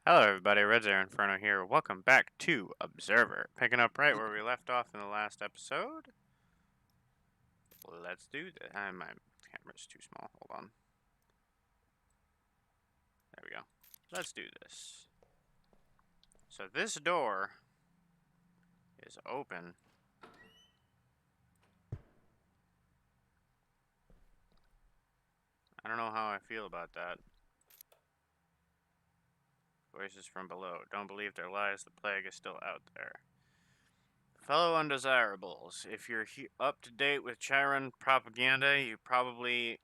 Hello, everybody. Red Zero Inferno here. Welcome back to Observer. Picking up right where we left off in the last episode. Let's do this. My camera's too small. Hold on. There we go. Let's do this. So this door is open. I don't know how I feel about that. Voices from below. Don't believe their lies. The plague is still out there. Fellow undesirables, if you're up to date with Chiron propaganda, you probably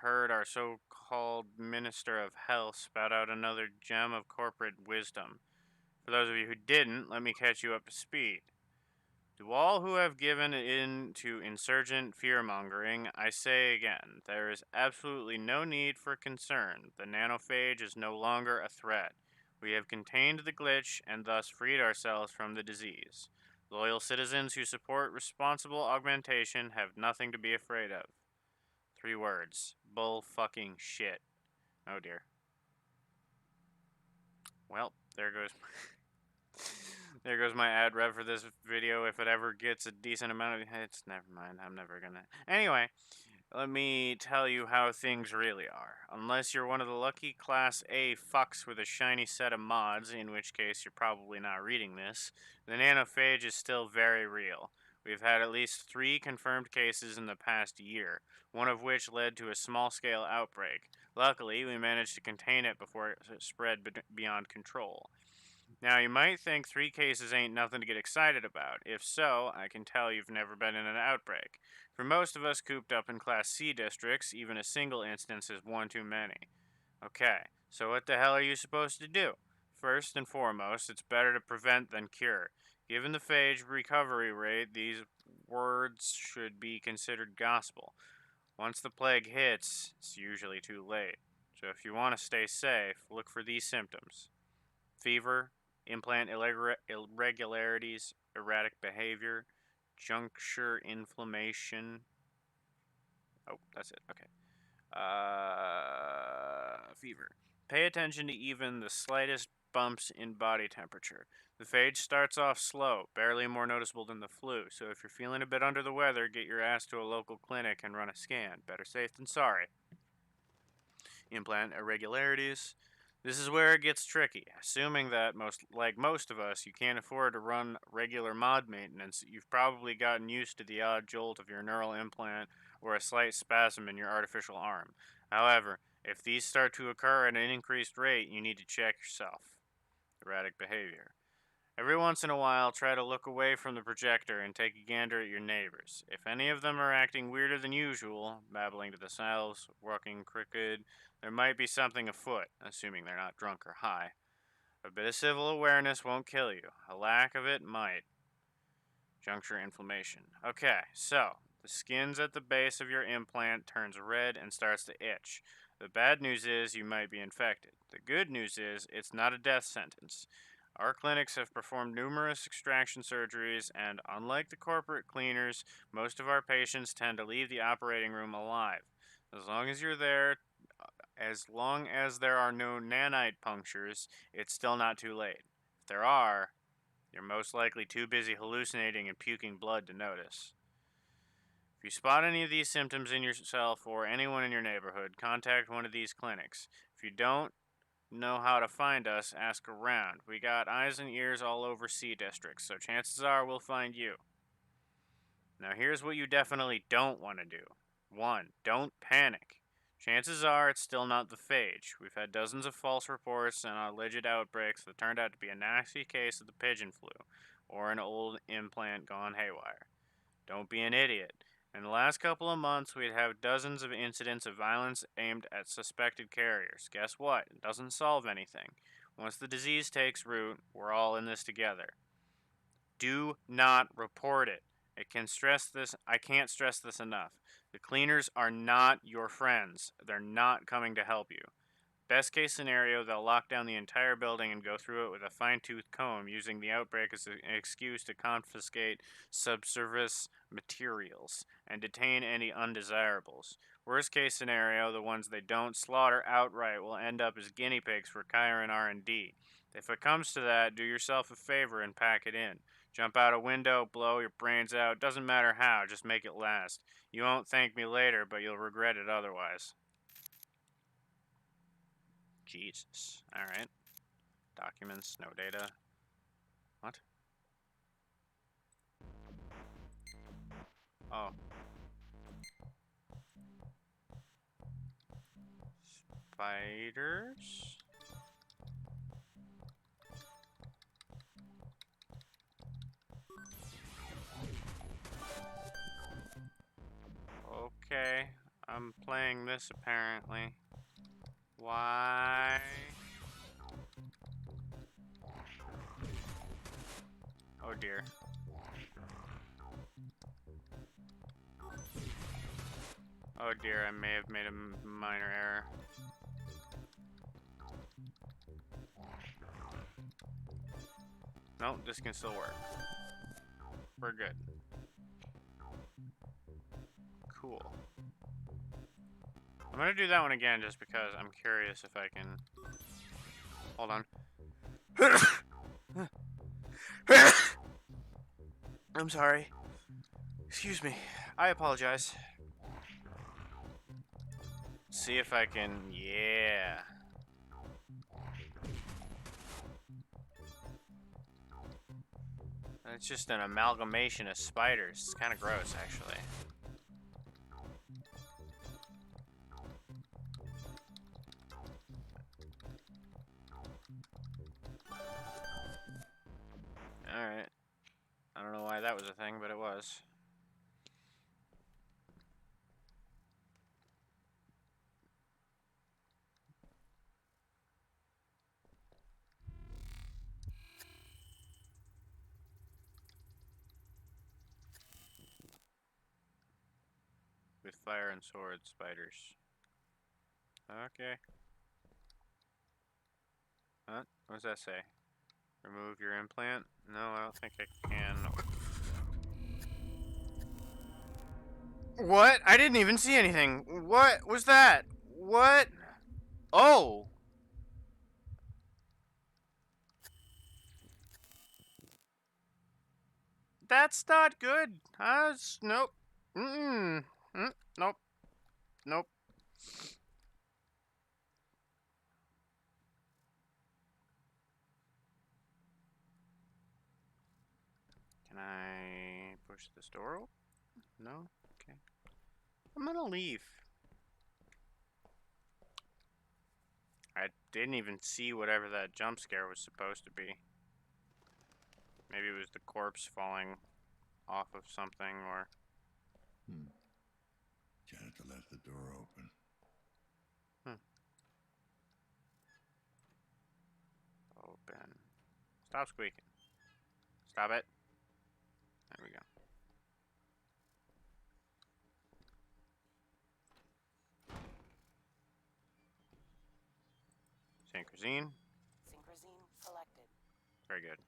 heard our so-called Minister of Health spout out another gem of corporate wisdom. For those of you who didn't, let me catch you up to speed. To all who have given in to insurgent fear-mongering, I say again, there is absolutely no need for concern. The nanophage is no longer a threat. We have contained the glitch and thus freed ourselves from the disease. Loyal citizens who support responsible augmentation have nothing to be afraid of. 3 words. Bull fucking shit. Oh dear. Well, there goes there goes my ad rev for this video if it ever gets a decent amount of hits. Never mind. I'm never gonna. Anyway, let me tell you how things really are. Unless you're one of the lucky Class A fucks with a shiny set of mods, in which case you're probably not reading this, the nanophage is still very real. We've had at least 3 confirmed cases in the past year, one of which led to a small-scale outbreak. Luckily, we managed to contain it before it spread beyond control. Now, you might think 3 cases ain't nothing to get excited about. If so, I can tell you've never been in an outbreak. For most of us cooped up in Class C districts, even a single instance is one too many. Okay, so what the hell are you supposed to do? First and foremost, it's better to prevent than cure. Given the phage recovery rate, these words should be considered gospel. Once the plague hits, it's usually too late. So if you want to stay safe, look for these symptoms: fever, implant irregularities, erratic behavior, juncture inflammation. Oh, that's it. Okay. Fever. Pay attention to even the slightest bumps in body temperature. The phage starts off slow, barely more noticeable than the flu, so if you're feeling a bit under the weather, get your ass to a local clinic and run a scan. Better safe than sorry. Implant irregularities. This is where it gets tricky. Assuming that most of us, you can't afford to run regular mod maintenance, you've probably gotten used to the odd jolt of your neural implant or a slight spasm in your artificial arm. However, if these start to occur at an increased rate, you need to check yourself. Erratic behavior. Every once in a while, try to look away from the projector and take a gander at your neighbors. If any of them are acting weirder than usual, babbling to themselves, walking crooked, there might be something afoot, assuming they're not drunk or high. A bit of civil awareness won't kill you. A lack of it might. Juncture inflammation. Okay, so the skin's at the base of your implant turns red and starts to itch. The bad news is you might be infected. The good news is it's not a death sentence. Our clinics have performed numerous extraction surgeries, and unlike the corporate cleaners, most of our patients tend to leave the operating room alive. As long as you're there, as long as there are no nanite punctures, it's still not too late. If there are, you're most likely too busy hallucinating and puking blood to notice. If you spot any of these symptoms in yourself or anyone in your neighborhood, contact one of these clinics. If you don't know how to find us, ask around. We got eyes and ears all over C districts, so chances are we'll find you. Now here's what you definitely don't want to do. 1. Don't panic. Chances are it's still not the phage. We've had dozens of false reports and alleged outbreaks that turned out to be a nasty case of the pigeon flu, or an old implant gone haywire. Don't be an idiot. In the last couple of months, we'd have dozens of incidents of violence aimed at suspected carriers. Guess what? It doesn't solve anything. Once the disease takes root, we're all in this together. Do not report it. I can't stress this enough. The cleaners are not your friends. They're not coming to help you. Best case scenario, they'll lock down the entire building and go through it with a fine-tooth comb, using the outbreak as an excuse to confiscate subservice materials and detain any undesirables. Worst case scenario, the ones they don't slaughter outright will end up as guinea pigs for Chiron R&D. If it comes to that, do yourself a favor and pack it in. Jump out a window, blow your brains out, doesn't matter how, just make it last. You won't thank me later, but you'll regret it otherwise. Jesus. Alright. Documents, no data. What? Oh. Spiders? Okay. I'm playing this apparently. Why? Oh dear. Oh dear, I may have made a minor error. Nope, this can still work. We're good. Cool. I'm gonna do that one again just because I'm curious if I can... Hold on. I'm sorry. Excuse me. I apologize. See if I can... Yeah. It's just an amalgamation of spiders. It's kind of gross, actually. Alright. I don't know why that was a thing, but it was. With fire and sword spiders. Okay. Huh? What does that say? Remove your implant? No, I don't think I can. What? I didn't even see anything. What was that? What? Oh! That's not good. Nope. Nope. Nope. Can I push this door open? No? Okay. I'm gonna leave. I didn't even see whatever that jump scare was supposed to be. Maybe it was the corpse falling off of something, or... Janitor left the door open. Open. Stop squeaking. Stop it. There we go. Synchrosine. Synchrosine selected. Very good.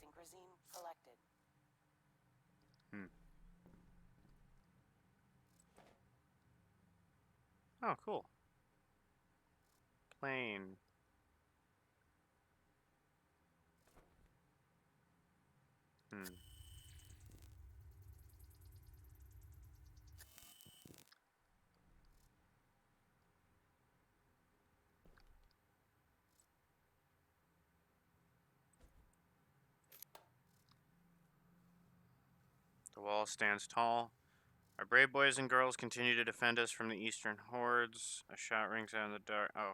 Synchrosine selected. Oh, cool. Plane. The wall stands tall. Our brave boys and girls continue to defend us from the eastern hordes. A shot rings out in the dark. Oh.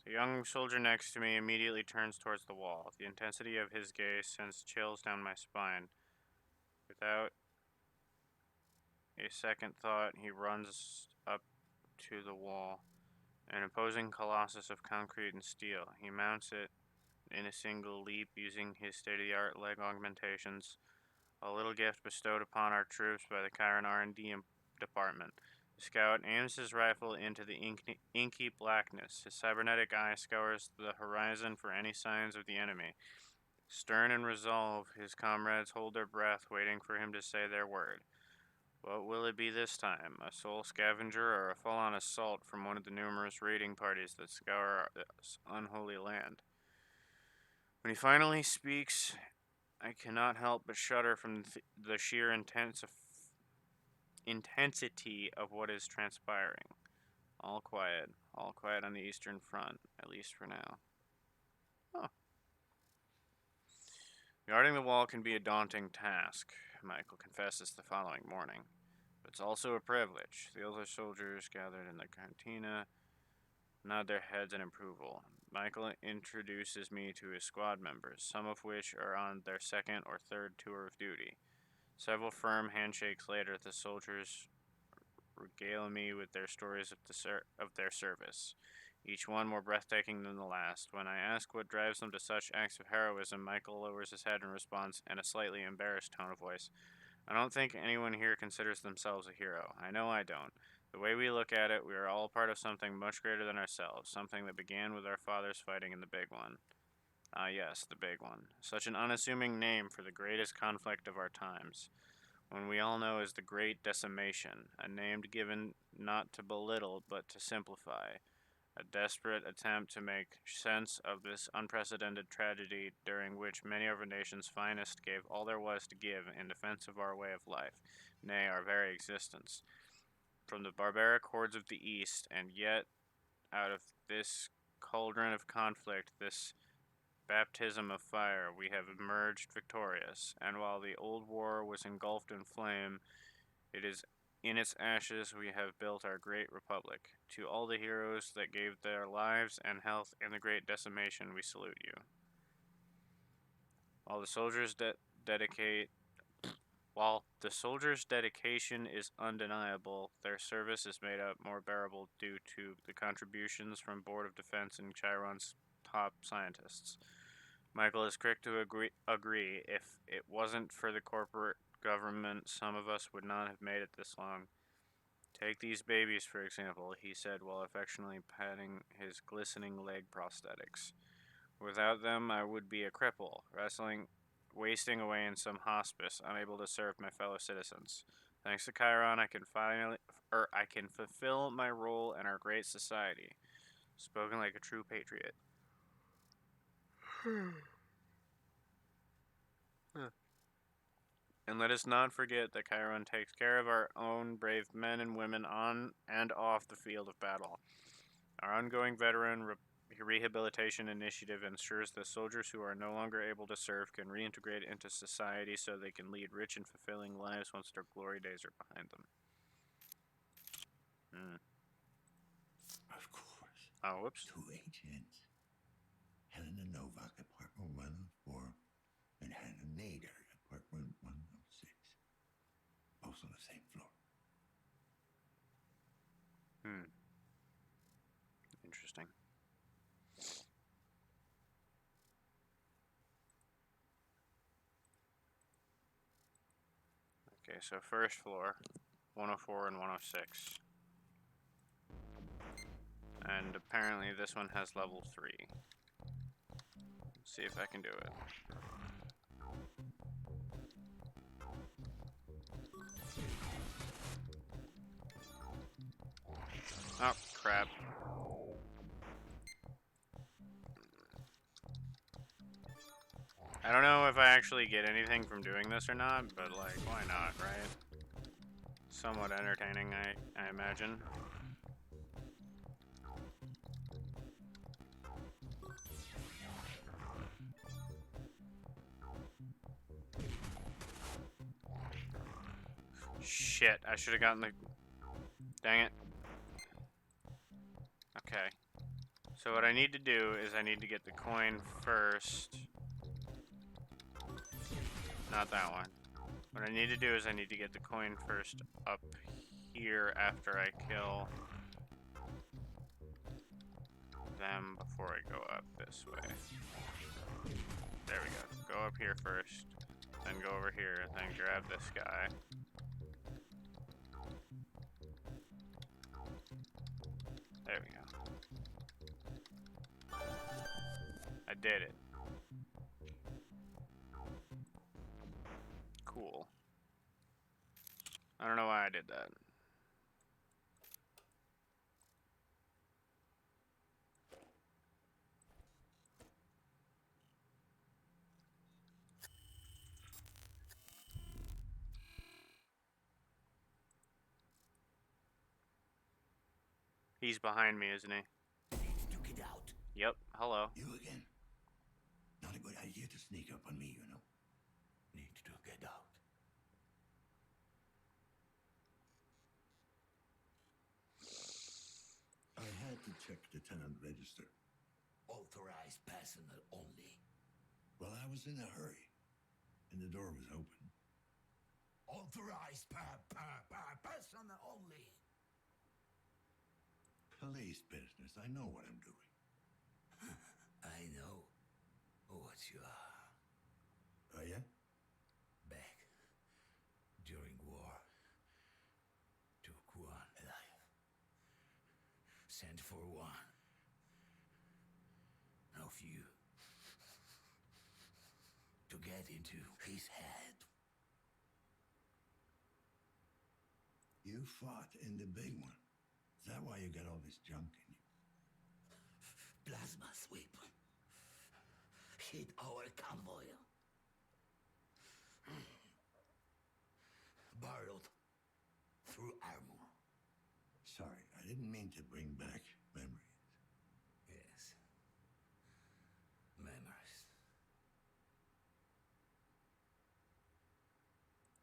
The young soldier next to me immediately turns towards the wall. The intensity of his gaze sends chills down my spine. Without a second thought, he runs up to the wall An imposing colossus of concrete and steel. He mounts it in a single leap using his state-of-the-art leg augmentations, a little gift bestowed upon our troops by the Chiron R&D department. The scout aims his rifle into the inky blackness. His cybernetic eye scours the horizon for any signs of the enemy. Stern and resolved, his comrades hold their breath, waiting for him to say their word. What will it be this time? A soul scavenger or a full-on assault from one of the numerous raiding parties that scour this unholy land? When he finally speaks, I cannot help but shudder from the sheer intensity of what is transpiring. All quiet on the Eastern Front, at least for now. Huh. Guarding the wall can be a daunting task, Michael confesses the following morning. But it's also a privilege. The older soldiers gathered in the cantina nod their heads in approval. Michael introduces me to his squad members, some of which are on their second or third tour of duty. Several firm handshakes later, the soldiers regale me with their stories of their service, each one more breathtaking than the last. When I ask what drives them to such acts of heroism, Michael lowers his head and responds in a slightly embarrassed tone of voice, I don't think anyone here considers themselves a hero. I know I don't. The way we look at it, we are all part of something much greater than ourselves, something that began with our fathers fighting in the big one. Ah, yes, the big one. Such an unassuming name for the greatest conflict of our times. One we all know as the Great Decimation, a name given not to belittle but to simplify. A desperate attempt to make sense of this unprecedented tragedy during which many of our nation's finest gave all there was to give in defense of our way of life, nay, our very existence. From the barbaric hordes of the East, and yet out of this cauldron of conflict, this baptism of fire, we have emerged victorious, and while the old war was engulfed in flame, it is in its ashes we have built our great republic. To all the heroes that gave their lives and health in the great decimation, we salute you. While the soldiers' dedication is undeniable, their service is made up more bearable due to the contributions from Board of Defense and Chiron's top scientists. Michael is quick to agree. If it wasn't for the corporate government, some of us would not have made it this long. Take these babies, for example, he said while affectionately patting his glistening leg prosthetics. Without them, I would be a cripple, wasting away in some hospice, unable to serve my fellow citizens. Thanks to Chiron, I can fulfill my role in our great society. Spoken like a true patriot. And let us not forget that Chiron takes care of our own brave men and women on and off the field of battle. Our ongoing veteran rehabilitation initiative ensures that soldiers who are no longer able to serve can reintegrate into society so they can lead rich and fulfilling lives once their glory days are behind them. Of course. Oh, whoops. 2 agents. Helena Novak, apartment 104, and Hannah Nader, apartment 106. Both on the same floor. Interesting. Okay, so first floor, 104 and 106. And apparently this one has level 3. Let's see if I can do it. Oh, crap. I don't know if I actually get anything from doing this or not, but like, why not, right? Somewhat entertaining, I imagine. Shit, I should have gotten the... Dang it. Okay. So what I need to do is I need to get the coin first. Not that one. What I need to do is I need to get the coin first up here after I kill them before I go up this way. There we go. Go up here first, then go over here, then grab this guy. There we go. I did it. Cool. I don't know why I did that. He's behind me, isn't he? Needs to get out. Yep. Hello. You again? Not a good idea to sneak up on me, you know. Need to get out. I had to check the tenant register. Authorized personnel only. Well, I was in a hurry, and the door was open. Authorized personnel only. Police business. I know what I'm doing. I know what you are. Oh, yeah? Back during war, took one alive. Sent for one. Of you. To get into his head. You fought in the big one. Is that why you got all this junk in you? Plasma sweep. Hit our convoy. Barreled through armor. Sorry, I didn't mean to bring back memories. Yes. Memories.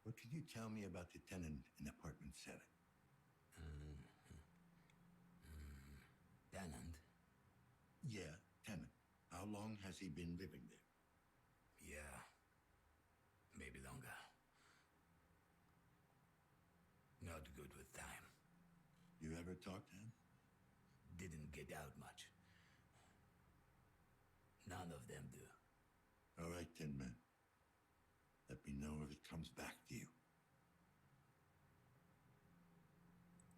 What can you tell me about the tenant in apartment 7? Tenant? Yeah, tenant. How long has he been living there? Yeah, maybe longer. Not good with time. You ever talk to him? Didn't get out much. None of them do. All right, Tin Man. Let me know if it comes back to you.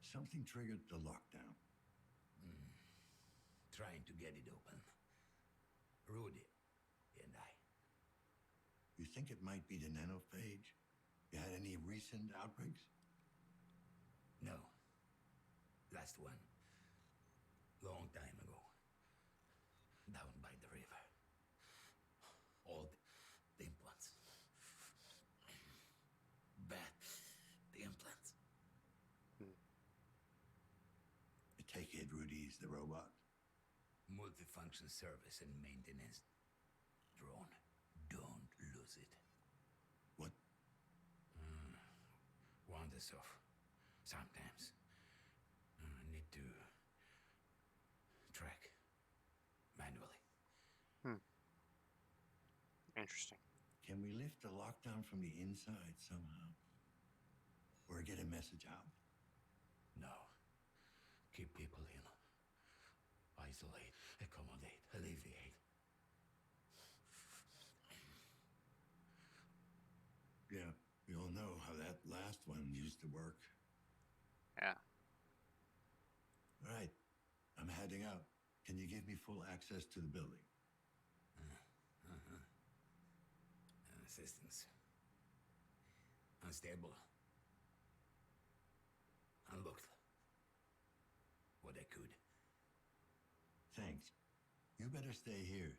Something triggered the lockdown. Trying to get it open. Rudy and I. You think it might be the nanophage? You had any recent outbreaks? No. Last one. Long time ago. Down by the river. Old implants. Bad implants. I take it Rudy's the robot? Multifunction service and maintenance drone. Don't lose it. What? Wanders off. Sometimes. Need to track manually. Interesting. Can we lift the lockdown from the inside somehow? Or get a message out? No. Keep people in. Isolate, accommodate, alleviate. Yeah, we all know how that last one used to work. Yeah. All right, I'm heading out. Can you give me full access to the building? Assistance. Unstable. Unlocked. What I could. Thanks. You better stay here.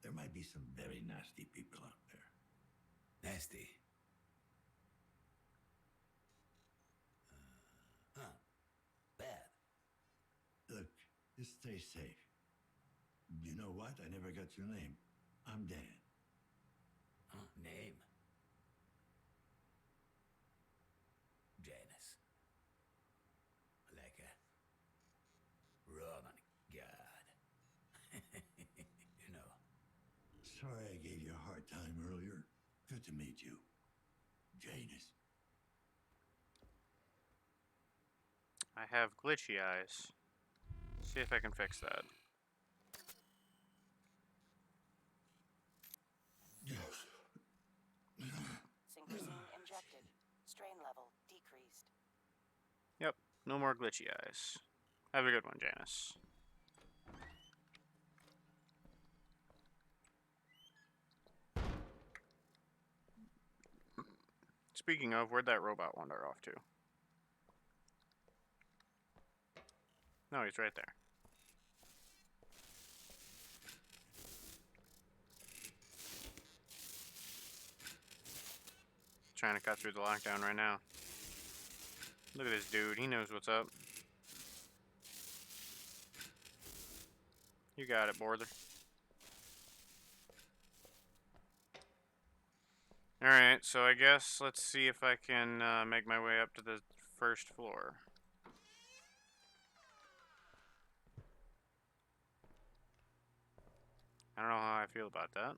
There might be some very nasty people out there. Nasty? Bad. Look, just stay safe. You know what? I never got your name. I'm Dan. Name? Janus. Like a Roman god. You know. Sorry I gave you a hard time earlier. Good to meet you. Janus. I have glitchy eyes. See if I can fix that. strain level decreased. Yep, no more glitchy eyes. Have a good one, Janice. Speaking of, where'd that robot wander off to? No, he's right there. Trying to cut through the lockdown right now. Look at this dude. He knows what's up. You got it, Borther. Alright, so I guess let's see if I can make my way up to the first floor. I don't know how I feel about that.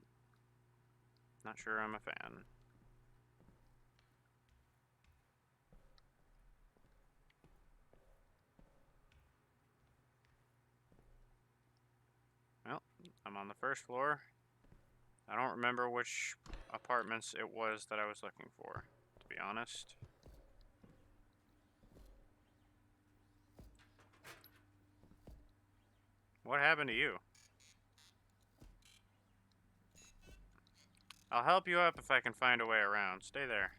Not sure I'm a fan. Well, I'm on the first floor. I don't remember which apartments it was that I was looking for, to be honest. What happened to you? I'll help you up if I can find a way around. Stay there.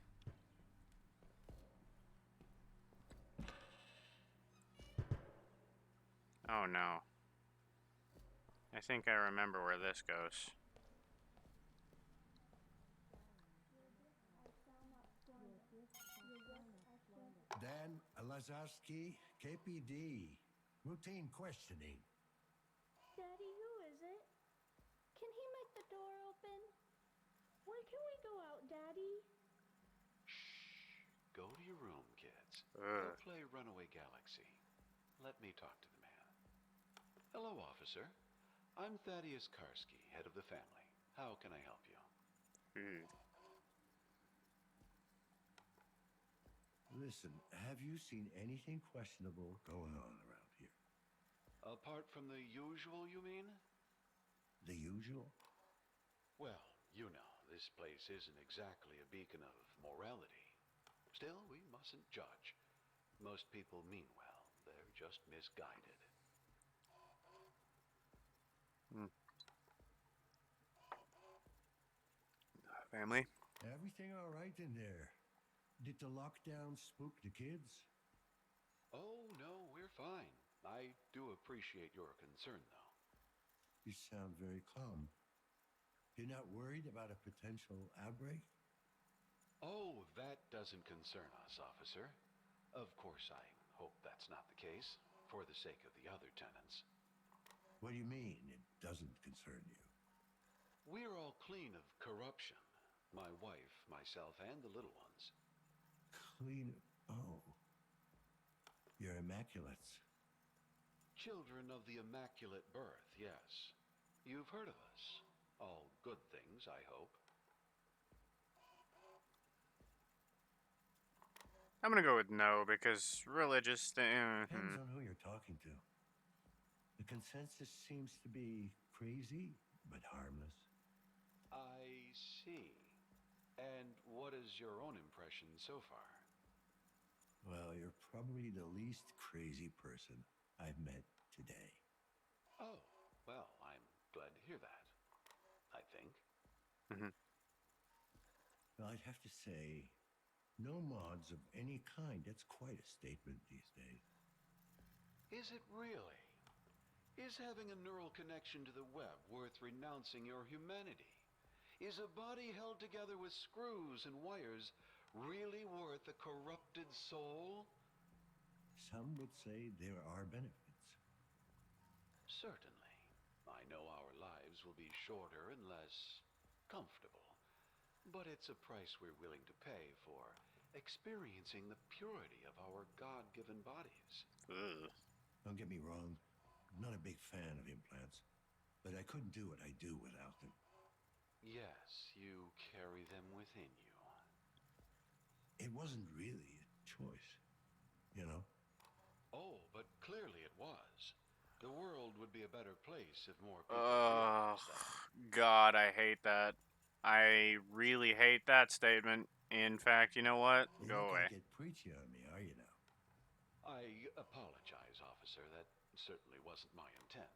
Oh no. I think I remember where this goes. Dan Lazarski, KPD. Routine questioning. Daddy, who is it? Can he make the door open? When can we go out, Daddy? Go to your room, kids. Go Ugh. play Runaway Galaxy. Let me talk to the man. Hello, officer. I'm Thaddeus Karski, head of the family. How can I help you? Listen, have you seen anything questionable going on around here? Apart from the usual, you mean? The usual? Well, you know, this place isn't exactly a beacon of morality. Still, we mustn't judge. Most people mean well. They're just misguided. Family? Everything all right in there? Did the lockdown spook the kids? Oh, no, we're fine. I do appreciate your concern, though. You sound very calm. You're not worried about a potential outbreak? Oh, that doesn't concern us, officer. Of course, I hope that's not the case, for the sake of the other tenants. What do you mean it doesn't concern you? We're all clean of corruption. My wife, myself, and the little ones. Clean. Oh. You're immaculates. Children of the Immaculate Birth, yes. You've heard of us. All good things, I hope. I'm gonna go with no, because religious thing. Depends on who you're talking to. The consensus seems to be crazy, but harmless. I see. And what is your own impression so far? Well, you're probably the least crazy person I've met today. Oh, well, I'm glad to hear that. I think. Well, I'd have to say, no mods of any kind. That's quite a statement these days. Is it really? Is having a neural connection to the web worth renouncing your humanity? Is a body held together with screws and wires really worth a corrupted soul? Some would say there are benefits. Certainly. I know our lives will be shorter and less comfortable. But it's a price we're willing to pay for experiencing the purity of our God-given bodies. Ugh. Don't get me wrong, I'm not a big fan of implants, but I couldn't do what I do without them. Yes, you carry them within you. It wasn't really a choice, you know? Oh, but clearly it was. The world would be a better place if more people Oh, realized that. God, I hate that. I really hate that statement. In fact, you know what? You're Go not away. gonna get preachy on me, are you now? I apologize, officer. That certainly wasn't my intent.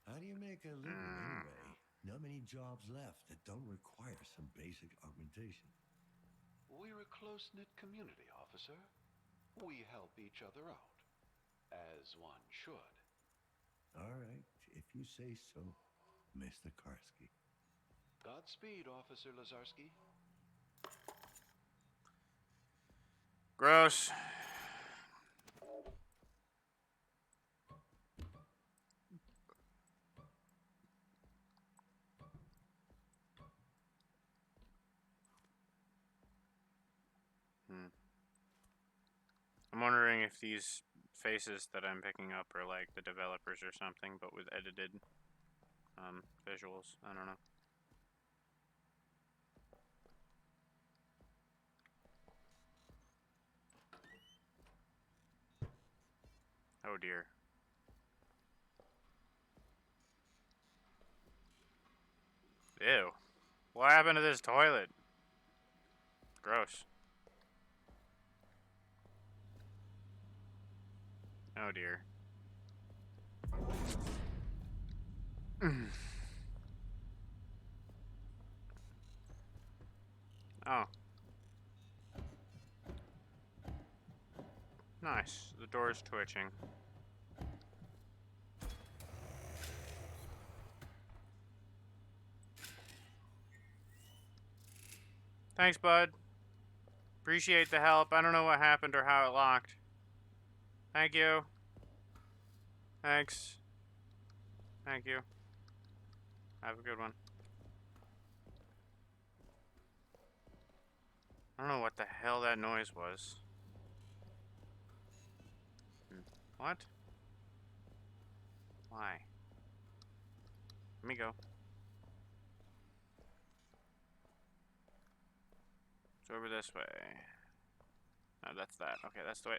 How do you make a living anyway? Not many jobs left that don't require some basic augmentation. We're a close-knit community, officer. We help each other out, as one should. All right, if you say so, Mr. Karski. Godspeed, Officer Lazarski. Gross. I'm wondering if these faces that I'm picking up are like the developers or something, but with edited visuals. I don't know. Oh dear. Ew. What happened to this toilet? Gross. Oh dear. Oh. Nice. The door's twitching. Thanks, bud. Appreciate the help. I don't know what happened or how it locked. Thank you. Thanks. Thank you. Have a good one. I don't know what the hell that noise was. What? Why? Let me go. It's over this way. No, that's that. Okay, that's the way.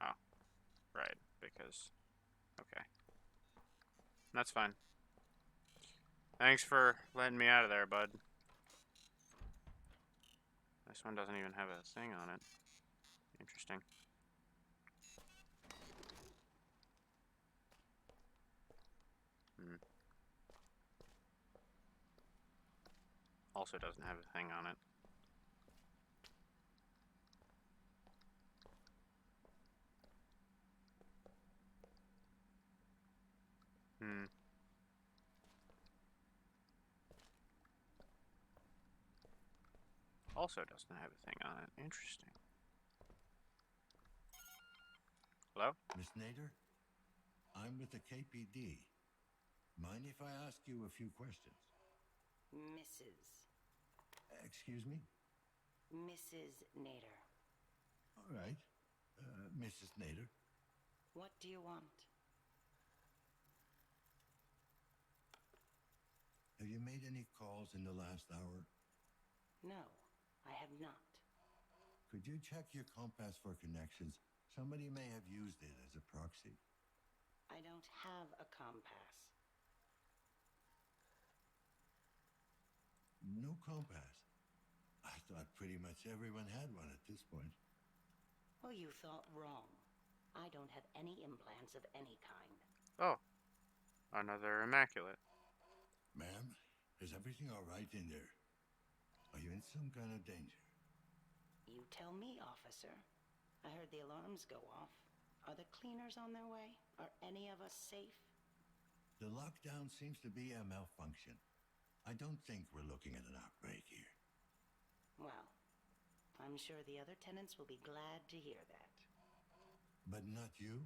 Oh. Right. Because... Okay. That's fine. Thanks for letting me out of there, bud. This one doesn't even have a thing on it. Interesting. Also doesn't have a thing on it. Also doesn't have a thing on it. Interesting. Hello? Miss Nader? I'm with the KPD. Mind if I ask you a few questions? Mrs. Excuse me? Mrs. Nader. All right. Mrs. Nader. What do you want? Have you made any calls in the last hour? No, I have not. Could you check your compass for connections? Somebody may have used it as a proxy. I don't have a compass. No compass. I thought pretty much everyone had one at this point. Well, you thought wrong. I don't have any implants of any kind. Oh. Another immaculate. Ma'am, is everything all right in there? Are you in some kind of danger? You tell me, officer. I heard the alarms go off. Are the cleaners on their way? Are any of us safe? The lockdown seems to be a malfunction. I don't think we're looking at an outbreak here. Well, I'm sure the other tenants will be glad to hear that. But not you?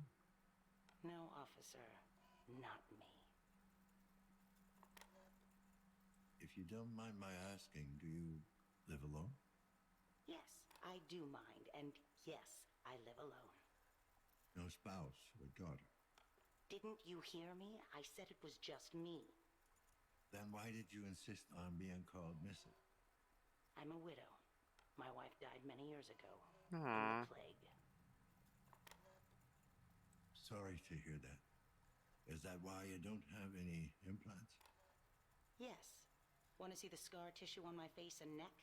No, officer. Not me. If you don't mind my asking, do you live alone? Yes, I do mind, and yes, I live alone. No spouse or daughter? Didn't you hear me? I said it was just me. Then why did you insist on being called Mrs.? I'm a widow. My wife died many years ago. In Aww. the plague. Sorry to hear that. Is that why you don't have any implants? Yes. Want to see the scar tissue on my face and neck?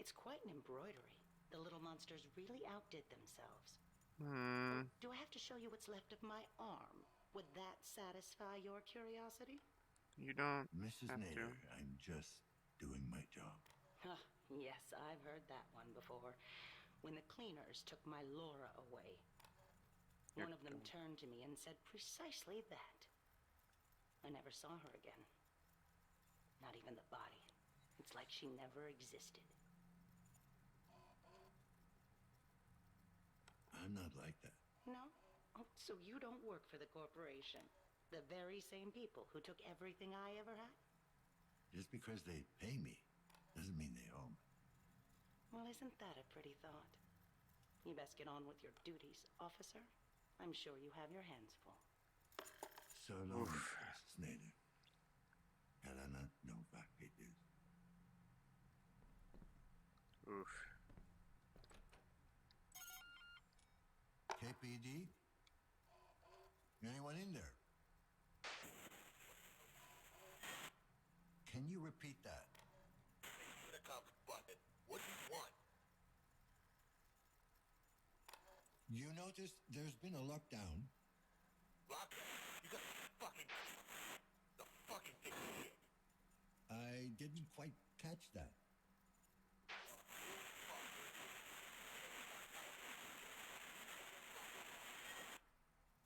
It's quite an embroidery. The little monsters really outdid themselves. Hmm. Do I have to show you what's left of my arm? Would that satisfy your curiosity? You don't Mrs. have to. Nader, I'm just doing my job. Yes, I've heard that one before. When the cleaners took my Laura away, You're one of them dumb. turned to me and said precisely that. I never saw her again. Not even the body. It's like she never existed. I'm not like that. No? Oh, so you don't work for the corporation. The very same people who took everything I ever had? Just because they pay me doesn't mean they own me. Well, isn't that a pretty thought? You best get on with your duties, officer. I'm sure you have your hands full. So long, Oof. Mrs. Nader. Helena Novak it is. Oof. KPD? Anyone in there? Can you repeat that? The cops busted. What do you want? You noticed there's been a lockdown? Lockdown? You got the fucking thing here. I didn't quite catch that.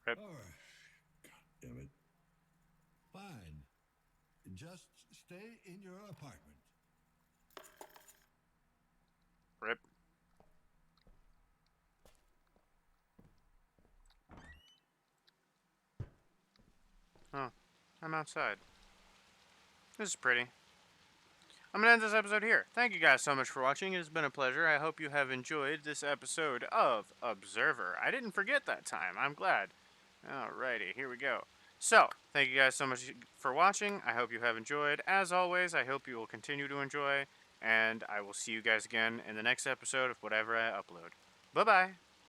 Rip. Oh, God damn it. Fine. Just stay in your apartment. Rip. Oh, I'm outside. This is pretty. I'm going to end this episode here. Thank you guys so much for watching. It has been a pleasure. I hope you have enjoyed this episode of Observer. I didn't forget that time. I'm glad. Alrighty, here we go. So, thank you guys so much for watching. I hope you have enjoyed. As always, I hope you will continue to enjoy. And I will see you guys again in the next episode of whatever I upload. Bye-bye.